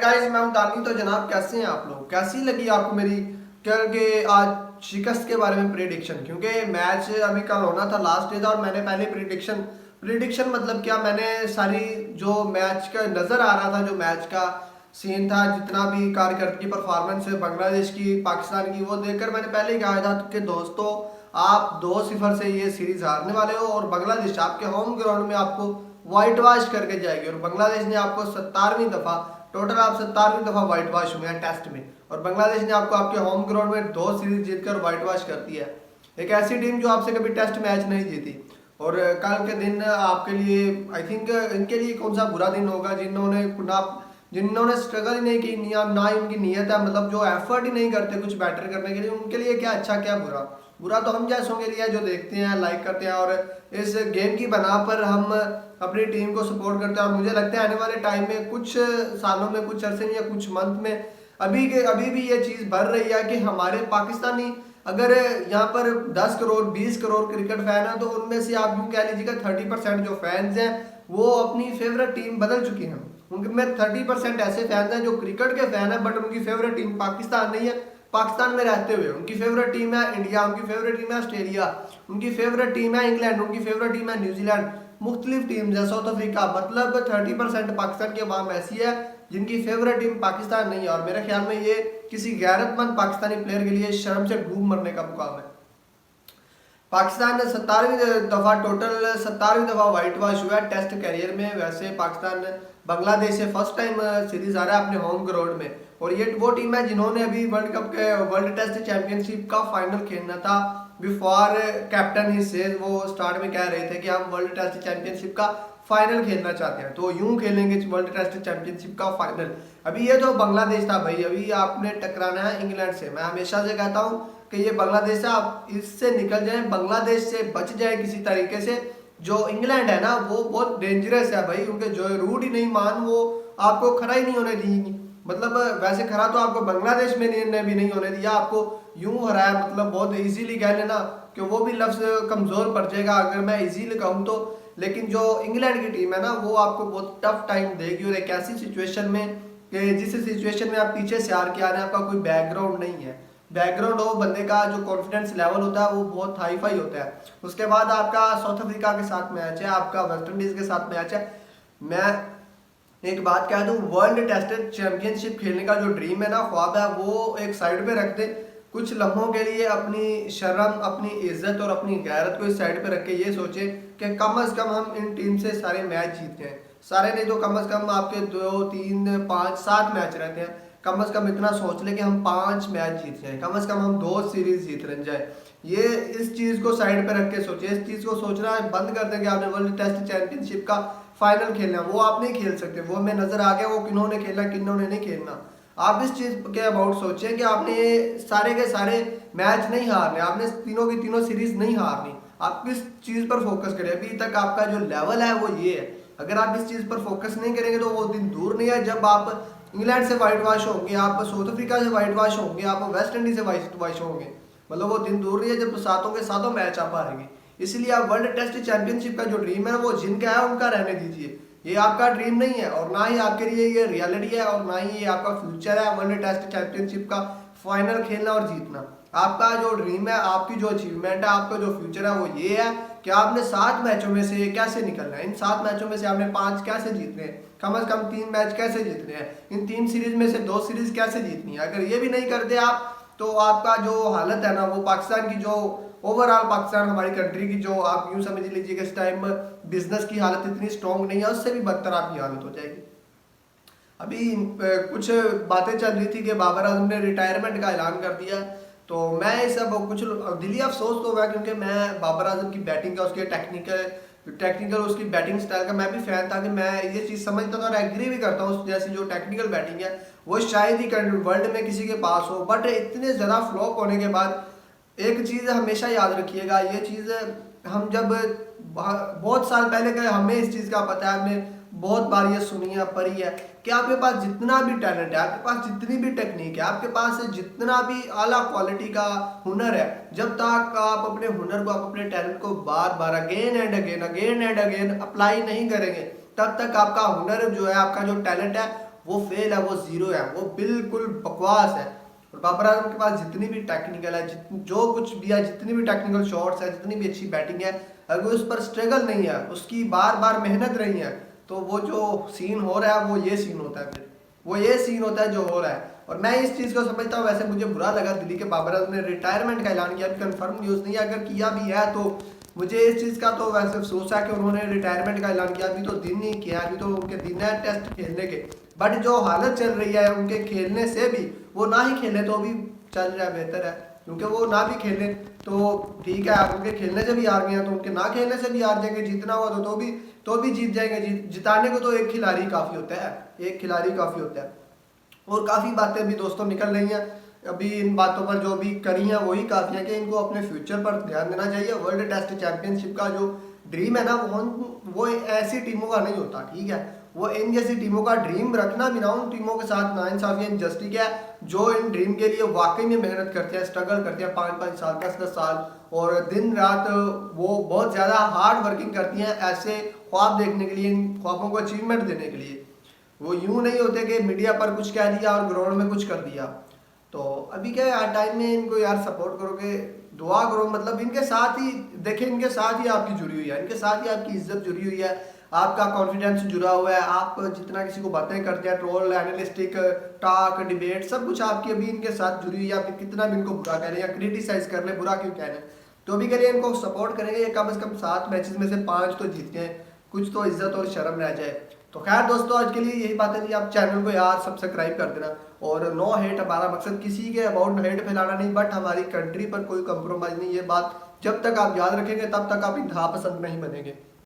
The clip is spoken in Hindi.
गाइस, मैं हूं दानी। तो जनाब, कैसे हैं आप लोग? कैसी लगी आपको मेरी कल के आज शिकस्त के बारे में प्रिडिक्शन? क्योंकि मैच अभी कल होना था, लास्ट डे था, और मैंने पहले प्रिडिक्शन प्रिडिक्शन मतलब क्या, मैंने सारी जो मैच का नज़र आ रहा था, जो मैच का सीन था, जितना भी कार्यकर्ता की परफॉर्मेंस है बांग्लादेश की, पाकिस्तान की, वो देखकर मैंने पहले ही कहा था कि दोस्तों, आप 2-0 से ये सीरीज हारने वाले हो और बांग्लादेश आपके होम ग्राउंड में आपको व्हाइट वॉश करके जाएगी। और बांग्लादेश ने आपको 17वीं दफा, टोटल आप 17वीं दफा व्हाइट वॉश हुए हैं टेस्ट में, और बांग्लादेश ने आपको आपके होम ग्राउंड में 2 सीरीज जीतकर व्हाइट वॉश कर दिया है। एक ऐसी टीम जो आपसे कभी टेस्ट मैच नहीं जीती। और कल के दिन आपके लिए आई थिंक इनके लिए कौन सा बुरा दिन होगा जिन्होंने स्ट्रगल ही नहीं की, ना ही उनकी नीयत है, मतलब जो एफर्ट ही नहीं करते कुछ बेटर करने के लिए। उनके लिए क्या अच्छा क्या बुरा। बुरा तो हम जैसों के लिए जो देखते हैं, लाइक करते हैं, और इस गेम की बना पर हम अपनी टीम को सपोर्ट करते हैं। और मुझे लगता है आने वाले टाइम में, कुछ सालों में, कुछ अरसे में या कुछ मंथ में अभी भी ये चीज़ बढ़ रही है कि हमारे पाकिस्तानी, अगर यहाँ पर 10 करोड़ 20 करोड़ क्रिकेट फैन है, तो उनमें से आप यूँ कह लीजिएगा 30% जो फैंस हैं वो अपनी फेवरेट टीम बदल चुके हैं। उनमें 30% ऐसे फैंस हैं जो क्रिकेट के फैन है, बट उनकी फेवरेट टीम पाकिस्तान नहीं है। पाकिस्तान में रहते हुए उनकी फेवरेट टीम है इंडिया, उनकी फेवरेट टीम है ऑस्ट्रेलिया, उनकी फेवरेट टीम है इंग्लैंड, उनकी फेवरेट टीम है न्यूजीलैंड, मुख्तलिफ टीम है, साउथ अफ्रीका। मतलब 30% पाकिस्तान की आवाम ऐसी है जिनकी फेवरेट टीम पाकिस्तान नहीं है। और मेरे ख्याल में ये किसी गैरतमंद पाकिस्तानी प्लेयर के लिए शर्म से डूब मरने का मुकाम है। पाकिस्तान ने 17वीं दफा व्हाइट वॉश हुआ है टेस्ट कैरियर में। वैसे पाकिस्तान बांग्लादेश से फर्स्ट टाइम सीरीज आ रहा है अपने होम ग्राउंड में, और ये वो टीम है जिन्होंने अभी वर्ल्ड टेस्ट चैंपियनशिप का फाइनल खेलना था। बिफोर कैप्टन ही से वो स्टार्ट में कह रहे थे कि हम वर्ल्ड टेस्ट चैंपियनशिप का फाइनल खेलना चाहते हैं, तो यूं खेलेंगे वर्ल्ड टेस्ट चैंपियनशिप का फाइनल। अभी ये तो बांग्लादेश था भाई, अभी आपने टकराना है इंग्लैंड से। मैं हमेशा से कहता हूँ कि ये बांग्लादेश है, आप इससे निकल जाए, बांग्लादेश से बच जाए किसी तरीके से। जो इंग्लैंड है ना, वो बहुत डेंजरस है भाई, उनके जो रूट ही नहीं मान, वो आपको खड़ा ही नहीं होने देंगी। मतलब वैसे खड़ा तो आपको बांग्लादेश में ने भी नहीं होने दिया, आपको यूं हराया, मतलब बहुत इजीली कह लेना कि वो भी लफ्ज कमजोर पड़ जाएगा अगर मैं इजीली कहूँ तो। लेकिन जो इंग्लैंड की टीम है ना, वो आपको बहुत टफ टाइम देगी, और एक ऐसी सिचुएशन में कि जिस सिचुएशन में आप पीछे से हार के आ रहे हैं, आपका कोई बैकग्राउंड नहीं है। बैकग्राउंड हो, बंदे का जो कॉन्फिडेंस लेवल होता है वो बहुत हाई फाई होता है। उसके बाद आपका साउथ अफ्रीका के साथ मैच है, आपका वेस्ट इंडीज के साथ मैच है। मैं एक बात कह दूं, वर्ल्ड टेस्ट चैंपियनशिप खेलने का जो ड्रीम है ना, ख्वाब है, वो एक साइड पे रख दे। कुछ लम्हों के लिए अपनी शर्म, अपनी इज्जत और अपनी गैरत को इस साइड पे रख के ये सोचे कि कम से कम हम इन टीम से सारे मैच जीतते हैं। सारे नहीं तो कम से कम आपके 2 3 5 7 मैच रहते हैं, कम से कम इतना सोच ले कि हम 5 मैच जीत जाए, कम से कम हम 2 सीरीज जीत रह जाए। ये इस चीज़ को साइड पे रख के सोचे, इस चीज़ को सोचना बंद कर दें कि आपने वर्ल्ड टेस्ट चैंपियनशिप का फाइनल खेलना, वो आप नहीं खेल सकते। वो हमें नजर आ गया वो किन्होंने खेला, किन्होंने नहीं खेलना। आप इस चीज के अबाउट सोचें कि आपने ये सारे के सारे मैच नहीं हारने, आपने तीनों की तीनों सीरीज नहीं हारनी। आप किस चीज पर फोकस करें? अभी तक आपका जो लेवल है वो ये है। अगर आप इस चीज पर फोकस नहीं करेंगे तो वो दिन दूर नहीं है जब आप इंग्लैंड से व्हाइट वॉश होंगे, आप साउथ अफ्रीका से व्हाइट वॉश होंगे, आप वेस्ट इंडीज से व्हाइट वॉश होंगे। मतलब वो दिन दूर नहीं है जब सातों के सातों मैच आप हारेंगे। इसलिए आप वर्ल्ड टेस्ट चैंपियनशिप का जो ड्रीम है वो जिनका है उनका रहने दीजिए। ये आपका ड्रीम नहीं है, और ना ही आपके लिए ये रियलिटी है, और ना ही ये आपका फ्यूचर है वर्ल्ड टेस्ट चैंपियनशिप का फाइनल खेलना और जीतना। आपका जो ड्रीम है, आपकी जो अचीवमेंट है, आपका जो फ्यूचर है वो ये है कि आपने 7 मैचों में से कैसे निकलना है। इन 7 मैचों में से आपने 5 कैसे जीतने हैं, कम से कम 3 मैच कैसे जीतने हैं, इन 3 सीरीज में से 2 सीरीज कैसे जीतनी है। अगर ये भी नहीं करते आप, तो आपका जो हालत है ना, वो पाकिस्तान की जो ओवरऑल पाकिस्तान हमारी कंट्री की जो आप यूं समझ लीजिए कि इस टाइम बिजनेस की हालत इतनी स्ट्रॉन्ग नहीं है, उससे भी बदतर आपकी हालत हो जाएगी। अभी कुछ बातें चल रही थी कि बाबर आजम ने रिटायरमेंट का ऐलान कर दिया, तो मैं ये सब कुछ दिली अफसोस तो हुआ, क्योंकि मैं बाबर आजम की बैटिंग का, उसके टेक्निकल उसकी बैटिंग स्टाइल का मैं भी फैन था, कि मैं ये चीज़ समझता था और एग्री भी करता हूँ, जैसी जो टेक्निकल बैटिंग है वो शायद ही वर्ल्ड में किसी के पास हो। बट इतने ज़्यादा फ्लॉप होने के बाद एक चीज़ हमेशा याद रखिएगा, ये चीज़ हम जब बहुत साल पहले गए, हमें इस चीज़ का पता है, हमने बहुत बार ये सुनी है, पढ़ी है कि आपके पास जितना भी टैलेंट है, आपके पास जितनी भी टेक्निक है, आपके पास जितना भी आला क्वालिटी का हुनर है, जब तक आप अपने हुनर को, आप अपने टैलेंट को बार बार अगेन एंड अगेन अप्लाई नहीं करेंगे, तब तक आपका हुनर जो है, आपका जो टैलेंट है, वो फेल है, वो जीरो है, वो बिल्कुल बकवास है। और बाबर आजम के पास जितनी भी टेक्निकल है, जो कुछ भी है, जितनी भी टेक्निकल शॉट्स है, जितनी भी अच्छी बैटिंग है, अगर उस पर स्ट्रगल नहीं है, उसकी बार बार मेहनत रही है, तो वो जो सीन हो रहा है वो ये सीन होता है, फिर वो ये सीन होता है जो हो रहा है। और मैं इस चीज़ को समझता हूँ। वैसे मुझे बुरा लगा दिल्ली के बाबर आजम ने रिटायरमेंट का ऐलान किया, कंफर्म न्यूज़ नहीं है, अगर किया भी है तो मुझे इस चीज़ का तो वैसे अफसोस है कि उन्होंने रिटायरमेंट का ऐलान किया। अभी तो दिन नहीं किया, अभी तो उनके दिन है टेस्ट खेलने के, बट जो हालत चल रही है उनके खेलने से भी, वो ना ही खेले तो भी चल रहा है, बेहतर है। क्योंकि वो ना भी खेले तो ठीक है, आप उनके खेलने से भी हार गए हैं तो उनके ना खेलने से भी हार जाएंगे, जीतना हुआ तो भी जीत जाएंगे। जिताने को तो एक खिलाड़ी काफ़ी होता है, एक खिलाड़ी काफ़ी होता है। और काफ़ी बातें भी दोस्तों निकल रही हैं अभी, इन बातों पर जो भी करी हैं वही काफ़ी है कि इनको अपने फ्यूचर पर ध्यान देना चाहिए। वर्ल्ड टेस्ट चैंपियनशिप का जो ड्रीम है ना, वो ऐसी टीमों का नहीं होता, ठीक है। वो इन जैसी टीमों का ड्रीम रखना भी ना, उन टीमों के साथ नाइंसाफी इनजस्टिस है जो इन ड्रीम के लिए वाकई में मेहनत करते हैं, स्ट्रगल करते हैं 5-5 साल 10-10 साल, और दिन रात वो बहुत ज़्यादा हार्ड वर्किंग करती हैं ऐसे ख्वाब देखने के लिए, इन ख्वाबों को अचीवमेंट देने के लिए। वो यूं नहीं होते कि मीडिया पर कुछ कह दिया और ग्राउंड में कुछ कर दिया। तो अभी क्या यार टाइम में इनको यार सपोर्ट करोगे, दुआ करो, मतलब इनके साथ ही देखिए, इनके साथ ही आपकी जुड़ी हुई है, इनके साथ ही आपकी इज्जत जुड़ी हुई है, आपका कॉन्फिडेंस जुड़ा हुआ है। आप जितना किसी को बातें करते हैं, ट्रोल, एनालिस्टिक, टॉक, डिबेट, सब कुछ आपकी अभी इनके साथ जुड़ी हुई है। आप कितना भी इनको बुरा कह रहे हैं या क्रिटिसाइज कर रहे, बुरा क्यों कह रहे हैं, तो भी करिए, इनको सपोर्ट करेंगे, कम से कम 7 मैचेस में से 5 तो जीतते हैं, कुछ तो इज्जत और शर्म रह जाए। तो खैर दोस्तों, आज के लिए यही बातें थी। आप चैनल को यार सब्सक्राइब कर देना। और नो हेट, हमारा मकसद किसी के अबाउट हेट फैलाना नहीं, बट हमारी कंट्री पर कोई कंप्रोमाइज़ नहीं। ये बात जब तक आप याद रखेंगे तब तक आप इंतहा पसंद नहीं बनेंगे।